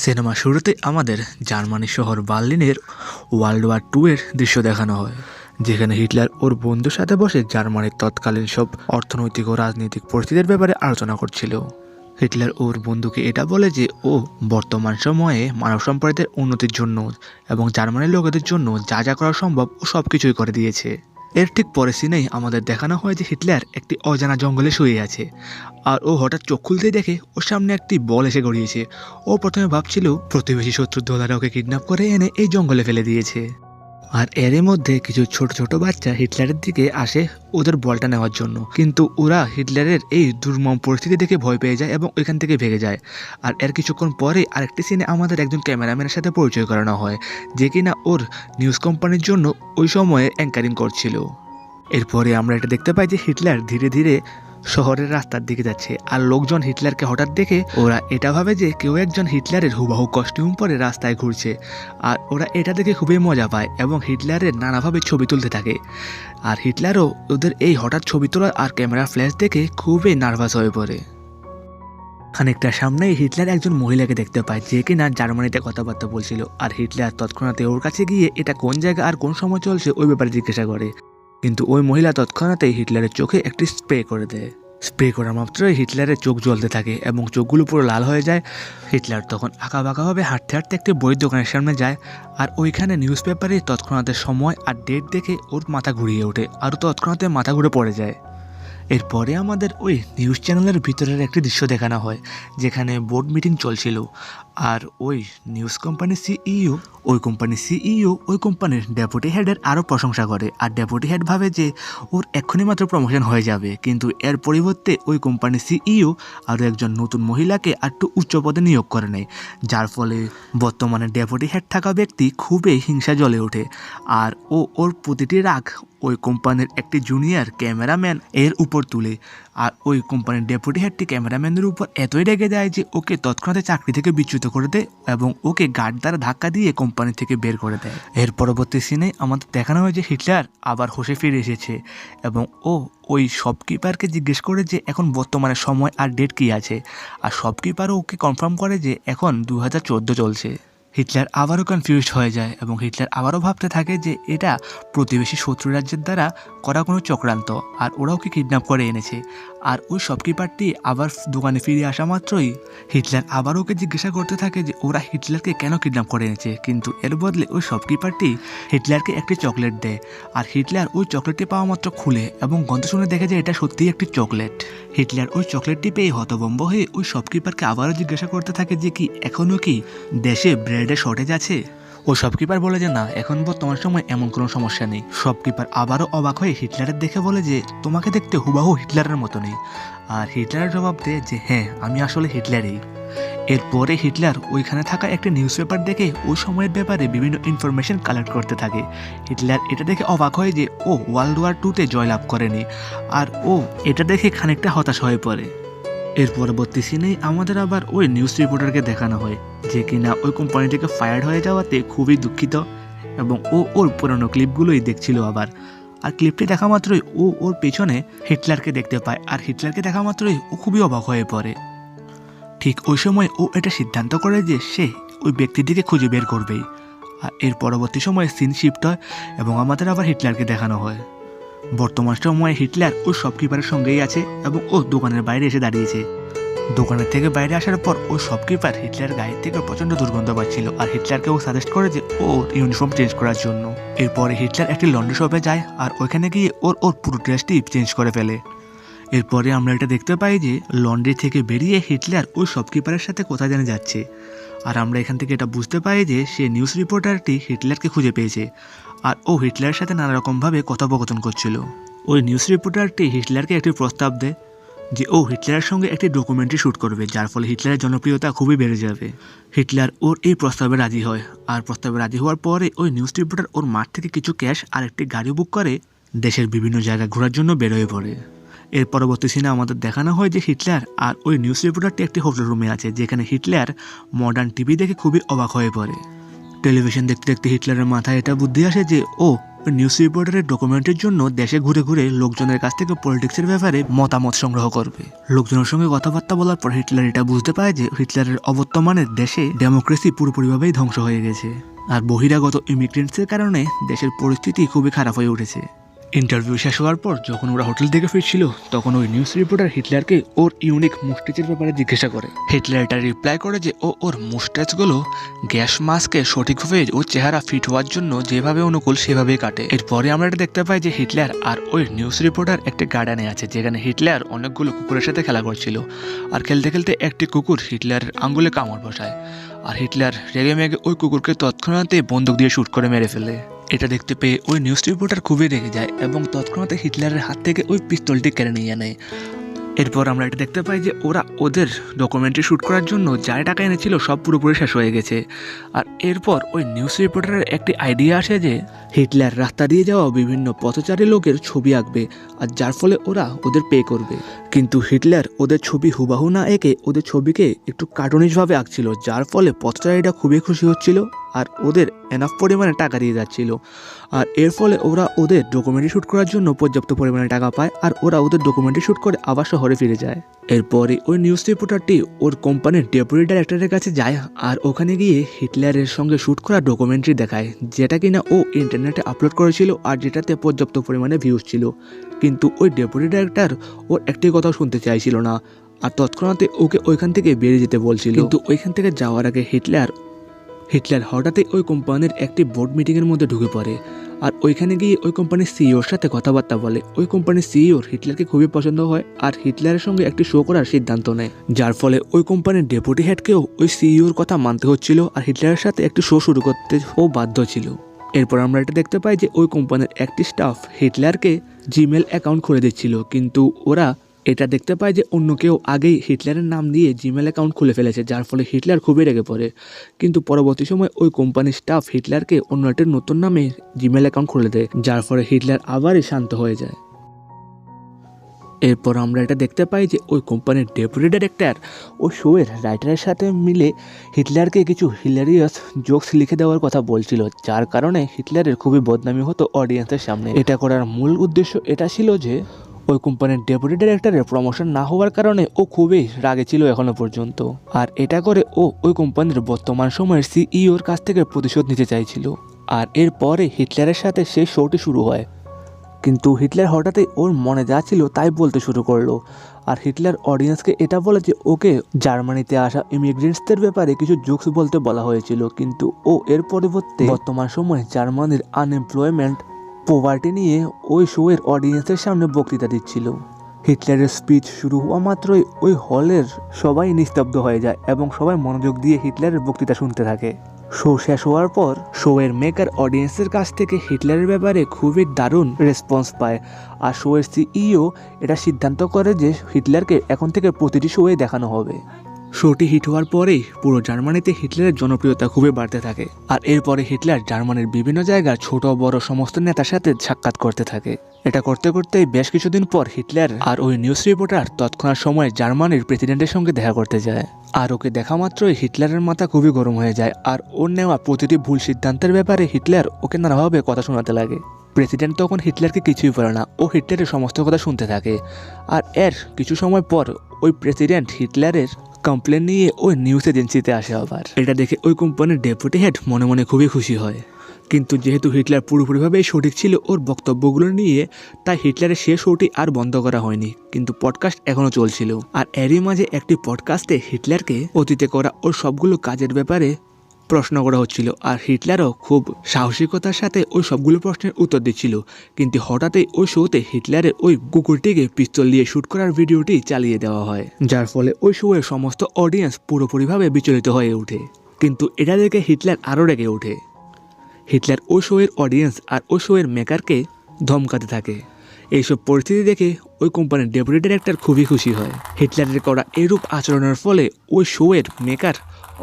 Cinema শুরুতে আমাদের Germany শহর বার্লিনের ওয়ার্ল্ড ওয়ার 2 এর দৃশ্য দেখানো হয়, যেখানে হিটলার ওর বন্ধুর সাথে বসে জার্মানির তৎকালীন সব অর্থনৈতিক ও রাজনৈতিক পরিস্থিতির ব্যাপারে আলোচনা করছিল। হিটলার ওর বন্ধুকে এটা বলে যে ও বর্তমান সময়ে মানব সম্প্রদায়ের উন্নতির জন্য এবং জার্মানির লোকেদের জন্য যা যা করা সম্ভব ও সব কিছুই করে দিয়েছে। এর ঠিক পরে সিনেই আমাদের দেখানো হয় যে হিটলার একটি অজানা জঙ্গলে শুয়ে আছে, আর ও হঠাৎ চোখ খুলতেই দেখে ওর সামনে একটি বল এসে গড়িয়েছে। ও প্রথমে ভাবছিল প্রতিবেশী শত্রু দোলারা ওকে কিডন্যাপ করে এনে এই জঙ্গলে ফেলে দিয়েছে। আর এরই মধ্যে কিছু ছোট ছোট বাচ্চা হিটলারের দিকে আসে ওদের বলটা নেওয়ার জন্য, কিন্তু ওরা হিটলারের এই দুর্মম পরিস্থিতি দেখে ভয় পেয়ে যায় এবং ওইখান থেকে ভেগে যায়। আর এর কিছুক্ষণ পরে আরেকটি সিনে আমাদের একজন ক্যামেরাম্যানের সাথে পরিচয় করানো হয়, যে কিনা ওর নিউজ কোম্পানির জন্য ওই সময়ে অ্যাঙ্কারিং করছিল। এরপরে আমরা এটা দেখতে পাই যে হিটলার ধীরে ধীরে শহরের রাস্তার দিকে যাচ্ছে, আর লোকজন হিটলারকে হঠাৎ দেখে ওরা এটা ভাবে যে কেউ একজন হিটলারের হুবাহু কস্টিউম পরে রাস্তায় ঘুরছে। আর ওরা এটা দেখে খুবই মজা পায় এবং হিটলারের নানাভাবে ছবি তুলতে থাকে। আর হিটলারও ওদের এই হঠাৎ ছবি তোলা আর ক্যামেরা ফ্ল্যাশ দেখে খুবই নার্ভাস হয়ে পড়ে। খানিকটা সামনেই হিটলার একজন মহিলাকে দেখতে পায়, যে কিনা জার্মানিতে কথাবার্তা বলছিল। আর হিটলার তৎক্ষণাৎ ওর কাছে গিয়ে এটা কোন জায়গা আর কোন সময় চলছে ওই ব্যাপারে জিজ্ঞাসা করে, কিন্তু ওই মহিলা তৎক্ষণাৎই হিটলারের চোখে একটি স্প্রে করে দেয়। স্প্রে করা মাত্রই হিটলারের চোখ জ্বলতে থাকে এবং চোখগুলো পুরো লাল হয়ে যায়। হিটলার তখন আঁকাবাঁকাভাবে হাঁটতে হাঁটতে একটি বইয়ের দোকানের সামনে যায়, আর ওইখানে নিউজ পেপারে তৎক্ষণাতের সময় আর ডেট দেখে ওর মাথা ঘুরিয়ে ওঠে, আর তৎক্ষণাতে মাথা ঘুরে পড়ে যায়। এরপরে আমাদের ওই নিউজ চ্যানেলের ভিতরের একটি দৃশ্য দেখানো হয়, যেখানে বোর্ড মিটিং চলছিল। আর ওই নিউজ কোম্পানির সিইও ওই কোম্পানির ডেপুটি হেডের আরও প্রশংসা করে। আর ডেপুটি হেড ভাবে যে ওর এক্ষুনি মাত্র প্রমোশন হয়ে যাবে, কিন্তু এর পরিবর্তে ওই কোম্পানির সিইও আরও একজন নতুন মহিলাকে একটু উচ্চ পদে নিয়োগ করে নেয়, যার ফলে বর্তমানে ডেপুটি হেড থাকা ব্যক্তি খুবই হিংসা জ্বলে ওঠে। আর ওর প্রতিটি রাগ ওই কোম্পানির একটি জুনিয়র ক্যামেরাম্যান এর উপর তুলে। আর ওই কোম্পানির ডেপুটি হেডটি ক্যামেরাম্যানের উপর এতই রেগে যায় যে ওকে তৎক্ষণাৎ চাকরি থেকে বিচ্যুত করে দেয় এবং ওকে গার্ড দ্বারা ধাক্কা দিয়ে কোম্পানি থেকে বের করে দেয়। এর পরবর্তী সিনে আমাদের দেখানো হয় যে হিটলার আবার হোশে ফিরে এসেছে এবং ওই শপকিপারকে জিজ্ঞেস করে যে এখন বর্তমানে সময় আর ডেট কী আছে। আর শপকিপারও ওকে কনফার্ম করে যে এখন 2014 চলছে। হিটলার আবারও কনফিউজড হয়ে যায় এবং হিটলার আবারও ভাবতে থাকে যে এটা প্রতিবেশী শত্রু রাজ্যের দ্বারা করা কোনো চক্রান্ত, আর ওরা ওকে কিডন্যাপ করে এনেছে। আর ওই শপকিপারটি আবার দোকানে ফিরে আসা মাত্রই হিটলার আবার ওকে জিজ্ঞাসা করতে থাকে যে ওরা হিটলারকে কেন কিডন্যাপ করে এনেছে, কিন্তু এর বদলে ওই শপকিপারটি হিটলারকে একটি চকলেট দেয়। আর হিটলার ওই চকলেটটি পাওয়া মাত্র খুলে এবং গন্ধ শুনে দেখে যে এটা সত্যিই একটি চকলেট। হিটলার ওই চকলেটটি পেয়ে হতভম্ব হয়ে ওই শপকিপারকে আবারও জিজ্ঞাসা করতে থাকে যে কি এখনও কি দেশে ব্রেডের শর্টেজ আছে। ও শপকিপার বলে যে না, এখন বর্তমান সময় এমন কোনো সমস্যা নেই। শপকিপার আবারও অবাক হয়ে হিটলারের দেখে বলে যে তোমাকে দেখতে হুবাহু হিটলারের মতো নেই। আর হিটলারের জবাব দেয় যে হ্যাঁ, আমি আসলে হিটলারই। এরপরে হিটলার ওইখানে থাকা একটি নিউজ পেপার দেখে ওই সময়ের ব্যাপারে বিভিন্ন ইনফরমেশন কালেক্ট করতে থাকে। হিটলার এটা দেখে অবাক হয় যে ও ওয়ার্ল্ড ওয়ার 2-তে জয়লাভ করেনি, আর ও এটা দেখে খানিকটা হতাশ হয়ে পড়ে। এর পরবর্তী সিনেই আমাদের আবার ওই নিউজ রিপোর্টারকে দেখানো হয়, যে কিনা ওই কোম্পানি থেকে ফায়ার্ড হয়ে যাওয়াতে খুবই দুঃখিত এবং ওর পুরনো ক্লিপগুলোই দেখছিল আবার। আর ক্লিপটি দেখা মাত্রই ওর পেছনে হিটলারকে দেখতে পায়, আর হিটলারকে দেখা মাত্রই ও খুবই অবাক হয়ে পড়ে। ঠিক ওই সময় ও এটা সিদ্ধান্ত করে যে সে ওই ব্যক্তিটিকে খুঁজে বের করবেই। আর এর পরবর্তী সময়ে সিন শিফট হয় এবং আমাদের আবার হিটলারকে দেখানো হয়। বর্তমান সময়ে হিটলার ওই শপকিপারের সঙ্গেই আছে এবং ও দোকানের বাইরে এসে দাঁড়িয়েছে। দোকানের থেকে বাইরে আসার পর ওই শপকিপার হিটলার গায়ের থেকে প্রচণ্ড দুর্গন্ধ পাচ্ছিল, আর হিটলারকে ও সাজেস্ট করে যে ওর ইউনিফর্ম চেঞ্জ করার জন্য। এরপরে হিটলার একটি লন্ড্রি শপে যায় আর ওইখানে গিয়ে ওর পুরো ড্রেসটি চেঞ্জ করে ফেলে। এরপরে আমরা এটা দেখতে পাই যে লন্ড্রি থেকে বেরিয়ে হিটলার ওই শপকিপারের সাথে কোথায় জানে যাচ্ছে। আর আমরা এখান থেকে এটা বুঝতে পাই যে সে নিউজ রিপোর্টারটি হিটলারকে খুঁজে পেয়েছে, আর ও হিটলারের সাথে নানা রকমভাবে কথোপকথন করছিল। ওই নিউজ রিপোর্টারটি হিটলারকে একটি প্রস্তাব দেয় যে ও হিটলারের সঙ্গে একটি ডকুমেন্টারি শ্যুট করবে, যার ফলে হিটলারের জনপ্রিয়তা খুবই বেড়ে যাবে। হিটলার ওর এই প্রস্তাবে রাজি হয়, আর প্রস্তাবে রাজি হওয়ার পরে ওই নিউজ রিপোর্টার ওর মাঠ থেকে কিছু ক্যাশ আর একটি গাড়ি বুক করে দেশের বিভিন্ন জায়গায় ঘোরার জন্য বেরোয় পড়ে। এর পরবর্তী সিনে আমাদের দেখানো হয় যে হিটলার আর ওই নিউজ রিপোর্টারটি একটি হোটেল রুমে আছে, যেখানে হিটলার মডার্ন টিভি দেখে খুবই অবাক হয়ে পড়ে। টেলিভিশন দেখতে দেখতে হিটলারের মাথায় এটা বুদ্ধি আসে যে ও ওই নিউজ রিপোর্টারের ডকুমেন্টের জন্য দেশে ঘুরে ঘুরে লোকজনের কাছ থেকে পলিটিক্সের ব্যাপারে মতামত সংগ্রহ করবে। লোকজনের সঙ্গে কথাবার্তা বলার পর হিটলার এটা বুঝতে পারে যে হিটলারের অবর্তমানের দেশে ডেমোক্রেসি পুরোপুরিভাবেই ধ্বংস হয়ে গেছে, আর বহিরাগত ইমিগ্রেন্টসের কারণে দেশের পরিস্থিতি খুবই খারাপ হয়ে উঠেছে। ইন্টারভিউ শেষ হওয়ার পর যখন ওরা হোটেল থেকে ফিরছিল তখন ওই নিউজ রিপোর্টার হিটলারকে ওর ইউনিক মুস্টেচের ব্যাপারে জিজ্ঞাসা করে। হিটলার এটা রিপ্লাই করে যে ওর মুস্টেচগুলো গ্যাস মাস্কে সঠিকভাবে ওর চেহারা ফিট হওয়ার জন্য যেভাবে অনুকূল সেভাবেই কাটে। এরপরে আমরা এটা দেখতে পাই যে হিটলার আর ওই নিউজ রিপোর্টার একটা গার্ডেনে আছে, যেখানে হিটলার অনেকগুলো কুকুরের সাথে খেলা করছিল, আর খেলতে খেলতে একটি কুকুর হিটলারের আঙ্গুলে কামড় বসায়, আর হিটলার রেগে মেগে ওই কুকুরকে তৎক্ষণাৎ বন্দুক দিয়ে শুট করে মেরে ফেলে। এটা দেখতে পেয়ে ওই নিউজ রিপোর্টার খুবই রেগে যায় এবং তৎক্ষণাৎ হিটলারের হাত থেকে ওই পিস্তলটি কেড়ে নিয়ে নেয়। এরপর আমরা এটা দেখতে পাই যে ওরা ওদের ডকুমেন্টারি শ্যুট করার জন্য যা টাকা এনেছিল সব পুরোপুরি শেষ হয়ে গেছে। আর এরপর ওই নিউজ রিপোর্টারের একটি আইডিয়া আসে যে হিটলার রাস্তা দিয়ে যাওয়া বিভিন্ন পথচারী লোকের ছবি আঁকবে, আর যার ফলে ওরা ওদের পে করবে। কিন্তু হিটলার ওদের ছবি হুবাহু না এঁকে ওদের ছবিকে একটু কার্টুনিশভাবে আঁকছিল, যার ফলে পথচারীরা খুবই খুশি হচ্ছিল আর ওদের এনাফ পরিমাণে টাকা দিয়ে যাচ্ছিল। আর এর ফলে ওরা ওদের ডকুমেন্টারি শ্যুট করার জন্য পর্যাপ্ত পরিমাণে টাকা পায়, আর ওরা ওদের ডকুমেন্টারি শ্যুট করে আবার শহরে ফিরে যায়। এরপরে ওই নিউজ রিপোর্টারটি ওর কোম্পানির ডেপুটি ডাইরেক্টরের কাছে যায়, আর ওখানে গিয়ে হিটলারের সঙ্গে শ্যুট করা ডকুমেন্টারি দেখায়, যেটা কিনা ও ইন্টারনেটে আপলোড করেছিল আর যেটাতে পর্যাপ্ত পরিমাণে ভিউজ ছিল। কিন্তু ওই ডেপুটি ডাইরেক্টর ওর একটি কথাও শুনতে চাইছিল না, আর তৎক্ষণাৎ ওকে ওইখান থেকে বেরিয়ে যেতে বলছিল। কিন্তু ওইখান থেকে যাওয়ার আগে হিটলার হঠাৎই ওই কোম্পানির একটি বোর্ড মিটিংয়ের মধ্যে ঢুকে পড়ে, আর ওইখানে গিয়ে ওই কোম্পানির সিইওর সাথে কথাবার্তা বলে। ওই কোম্পানির সিইওর হিটলারকে খুবই পছন্দ হয় আর হিটলারের সঙ্গে একটি শো করার সিদ্ধান্ত নেয়, যার ফলে ওই কোম্পানির ডেপুটি হেডকেও ওই সিইওর কথা মানতে হচ্ছিল আর হিটলারের সাথে একটি শো শুরু করতে ও বাধ্য ছিল। এরপর আমরা এটা দেখতে পাই যে ওই কোম্পানির একটি স্টাফ হিটলারকে জিমেল অ্যাকাউন্ট খুলে দিচ্ছিল, কিন্তু ওরা এটা দেখতে পায় যে অন্য কেউ আগেই হিটলারের নাম দিয়ে জিমেল অ্যাকাউন্ট খুলে ফেলেছে, যার ফলে হিটলার খুবই রেগে পড়ে। কিন্তু পরবর্তী সময় ওই কোম্পানির স্টাফ হিটলারকে অন্য একটা নতুন নামে জিমেল অ্যাকাউন্ট খুলে দেয়, যার ফলে হিটলার আবারই শান্ত হয়ে যায়। এরপর আমরা এটা দেখতে পাই যে ওই কোম্পানির ডেপুটি ডাইরেক্টর ওই শোয়ের রাইটারের সাথে মিলে হিটলারকে কিছু হিলারিয়াস জোকস লিখে দেওয়ার কথা বলছিল, যার কারণে হিটলারের খুবই বদনামি হতো অডিয়েন্সের সামনে। এটা করার মূল উদ্দেশ্য এটা ছিল যে ওই কোম্পানির ডেপুটি ডাইরেক্টরের প্রমোশন না হওয়ার কারণে ও খুবই রাগে ছিল এখনো পর্যন্ত, আর এটা করে ও ওই কোম্পানির বর্তমান সময়ের সিইওর কাছ থেকে প্রতিশোধ নিতে চাইছিল। আর এরপরে হিটলারের সাথে সেই শোটি শুরু হয়, কিন্তু হিটলার হঠাৎই ওর মনে যা ছিল তাই বলতে শুরু করলো। আর হিটলার অডিয়েন্সকে এটা বলে যে ওকে জার্মানিতে আসা ইমিগ্রেন্টসদের ব্যাপারে কিছু জোকস বলতে বলা হয়েছিল, কিন্তু ও এর পরিবর্তে বর্তমান সময়ে জার্মানির আনএমপ্লয়মেন্ট পোভার্টি নিয়ে ওই শোয়ের অডিয়েন্সের সামনে বক্তৃতা দিচ্ছিল। হিটলারের স্পিচ শুরু হওয়া মাত্রই ওই হলের সবাই নিস্তব্ধ হয়ে যায় এবং সবাই মনোযোগ দিয়ে হিটলারের বক্তৃতা শুনতে থাকে। শো শেষ হওয়ার পর শোয়ের মেকার অডিয়েন্সের কাছ থেকে হিটলারের ব্যাপারে খুবই দারুণ রেসপন্স পায়, আর শোয়ের সিইও এটা সিদ্ধান্ত করে যে হিটলারকে এখন থেকে প্রতিটি শোয়ে দেখানো হবে। শোটি হিট হওয়ার পরেই পুরো জার্মানিতে হিটলারের জনপ্রিয়তা খুবই বাড়তে থাকে, আর এরপরে হিটলার জার্মানির বিভিন্ন জায়গার ছোট বড় সমস্ত নেতার সাথে সাক্ষাৎ করতে থাকে। এটা করতে করতেই বেশ কিছুদিন পর হিটলার আর ওই নিউজ রিপোর্টার তৎক্ষণাৎ সময় জার্মানির প্রেসিডেন্টের সঙ্গে দেখা করতে যায়, আর ওকে দেখা মাত্রই হিটলারের মাথা খুবই গরম হয়ে যায়, আর ওর নেওয়া প্রতিটি ভুল সিদ্ধান্তের ব্যাপারে হিটলার ওকে নানাভাবে কথা শোনাতে লাগে। প্রেসিডেন্ট তখন হিটলারকে কিছুই বলে না, ও হিটলারের সমস্ত কথা শুনতে থাকে। আর এর কিছু সময় পর ওই প্রেসিডেন্ট হিটলারের কমপ্লেন নিয়ে ওই নিউজ এজেন্সিতে আসে আবার। এটা দেখে ওই কোম্পানির ডেপুটি হেড মনে মনে খুবই খুশি হয়, কিন্তু যেহেতু হিটলার পুরোপুরিভাবে সঠিক ছিল ওর বক্তব্যগুলো নিয়ে, তাই হিটলারের শেষ শোটি আর বন্ধ করা হয়নি, কিন্তু পডকাস্ট এখনও চলছিল। আর এরই মাঝে একটি পডকাস্টে হিটলারকে অতীতে করা ওর সবগুলো কাজের ব্যাপারে প্রশ্ন করা হচ্ছিল, আর হিটলারও খুব সাহসিকতার সাথে ওই সবগুলো প্রশ্নের উত্তর দিচ্ছিল। কিন্তু হঠাৎই ওই শোতে হিটলারের ওই কুকুরটিকে পিস্তল দিয়ে শ্যুট করার ভিডিওটি চালিয়ে দেওয়া হয়, যার ফলে ওই শোয়ের সমস্ত অডিয়েন্স পুরোপুরিভাবে বিচলিত হয়ে ওঠে। কিন্তু এটা দেখে হিটলার আরও রেগে ওঠে। হিটলার ওই শোয়ের অডিয়েন্স আর ওই শোয়ের মেকারকে ধমকাতে থাকে। এইসব পরিস্থিতি দেখে ওই কোম্পানির ডেপুটি ডাইরেক্টর খুবই খুশি হয়। হিটলারের করা এরূপ আচরণের ফলে ওই শোয়ের মেকার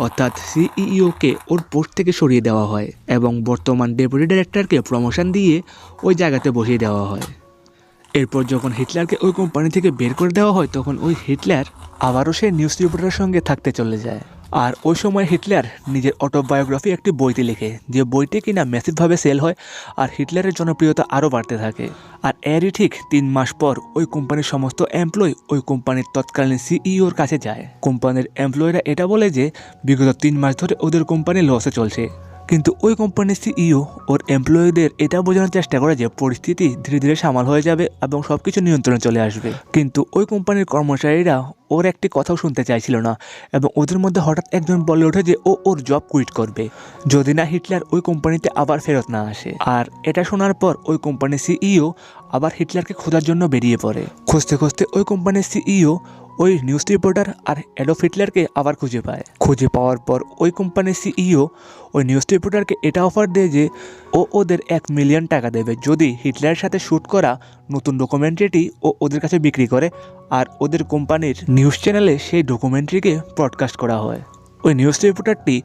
অর্থাৎ সিইওকে ওর পোস্ট থেকে সরিয়ে দেওয়া হয় এবং বর্তমান ডেপুটি ডাইরেক্টরকে প্রমোশন দিয়ে ওই জায়গাতে বসিয়ে দেওয়া হয়। এরপর যখন হিটলারকে ওই কোম্পানি থেকে বের করে দেওয়া হয় তখন ওই হিটলার আবারও সে নিউজ রিপোর্টারের সঙ্গে থাকতে চলে যায়। আর ওই সময় হিটলার নিজের অটোবায়োগ্রাফি একটি বইতে লেখে, যে বইটি কিনা ম্যাসিভভাবে সেল হয় আর হিটলারের জনপ্রিয়তা আরও বাড়তে থাকে। আর এরই ঠিক 3 মাস পর ওই কোম্পানির সমস্ত এমপ্লয়ি ওই কোম্পানির তৎকালীন সিইওর কাছে যায়। কোম্পানির এমপ্লয়িরা এটা বলে যে বিগত 3 মাস ধরে ওদের কোম্পানি লসে চলছে, কিন্তু ওই কোম্পানির সিইও ওর এমপ্লয়িদের এটা বোঝানোর চেষ্টা করে যে পরিস্থিতি ধীরে ধীরে সামাল হয়ে যাবে এবং সব কিছু নিয়ন্ত্রণে চলে আসবে। কিন্তু ওই কোম্পানির কর্মচারীরা ওর একটি কথাও শুনতে চাইছিল না এবং ওদের মধ্যে হঠাৎ একজন বলে ওঠে যে ও ওর জব কুইট করবে যদি না হিটলার ওই কোম্পানিতে আবার ফেরত না আসে। আর এটা শোনার পর ওই কোম্পানির সিইও আবার হিটলারকে খোঁজার জন্য বেরিয়ে পড়ে। খুঁজতে খুঁজতে ওই কোম্পানির সিইও ওই নিউজ রিপোর্টার আর অ্যাডলফ হিটলারকে আবার খুঁজে পায়। খুঁজে পাওয়ার পর ওই কোম্পানির সিইও ওই নিউজ রিপোর্টারকে এটা অফার দেয় যে ও ওদের 1 মিলিয়ন টাকা দেবে যদি হিটলারের সাথে শ্যুট করা নতুন ডকুমেন্টারিটি ও ওদের কাছে বিক্রি করে আর ওদের কোম্পানির নিউজ চ্যানেলে সেই ডকুমেন্টারিকে ব্রডকাস্ট করা হয়। ওই নিউজ রিপোর্টারটি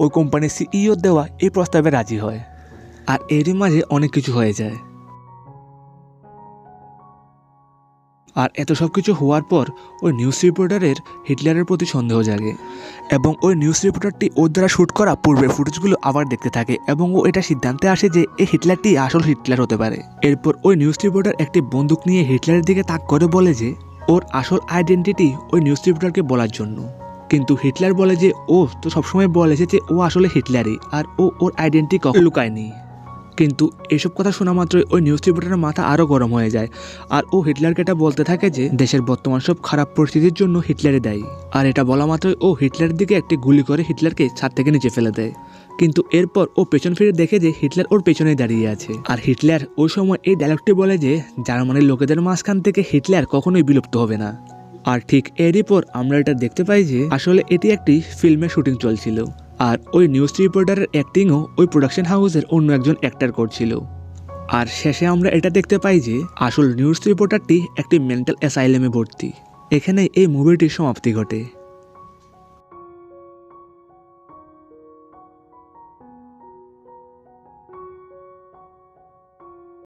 ওই কোম্পানির সিইও দেওয়া এই প্রস্তাবে রাজি হয়। আর এরই মাঝে অনেক কিছু হয়ে যায়। আর এত সব কিছু হওয়ার পর ওই নিউজ রিপোর্টারের হিটলারের প্রতি সন্দেহ জাগে এবং ওই নিউজ রিপোর্টারটি ওর দ্বারা শ্যুট করা পূর্বের ফুটেজগুলো আবার দেখতে থাকে এবং ও এটা সিদ্ধান্তে আসে যে এই হিটলারটি আসল হিটলার হতে পারে। এরপর ওই নিউজ রিপোর্টার একটি বন্দুক নিয়ে হিটলারের দিকে তাক করে বলে যে ওর আসল আইডেন্টিটি ওই নিউজ রিপোর্টারকে বলার জন্য, কিন্তু হিটলার বলে যে ও তো সবসময় বলেছে যে ও আসলে হিটলারই আর ও ওর আইডেন্টিটি কখনো লুকায়নি। কিন্তু এইসব কথা শোনা মাত্রই ওই নিউজ রিপোর্টারের মাথা আরও গরম হয়ে যায় আর ও হিটলারকে এটা বলতে থাকে যে দেশের বর্তমান সব খারাপ পরিস্থিতির জন্য হিটলারই দায়ী। আর এটা বলা মাত্রই ও হিটলারের দিকে একটি গুলি করে হিটলারকে ছাদ থেকে নিচে ফেলে দেয়। কিন্তু এরপর ও পেছন ফিরে দেখে যে হিটলার ওর পেছনেই দাঁড়িয়ে আছে। আর হিটলার ওই সময় এই ডায়লগটি বলে যে জার্মানির লোকেদের মাঝখান থেকে হিটলার কখনোই বিলুপ্ত হবে না। আর ঠিক এরই পর আমরা এটা দেখতে পাই যে আসলে এটি একটি ফিল্মের শুটিং চলছিল আর ওই নিউজ রিপোর্টারের অ্যাক্টিংও ওই প্রোডাকশন হাউসের অন্য একজন অ্যাক্টর করছিল। আর শেষে আমরা এটা দেখতে পাই যে আসল নিউজ রিপোর্টারটি একটি মেন্টাল অ্যাসাইলামে ভর্তি। এখানে এই মুভিটির সমাপ্তি ঘটে।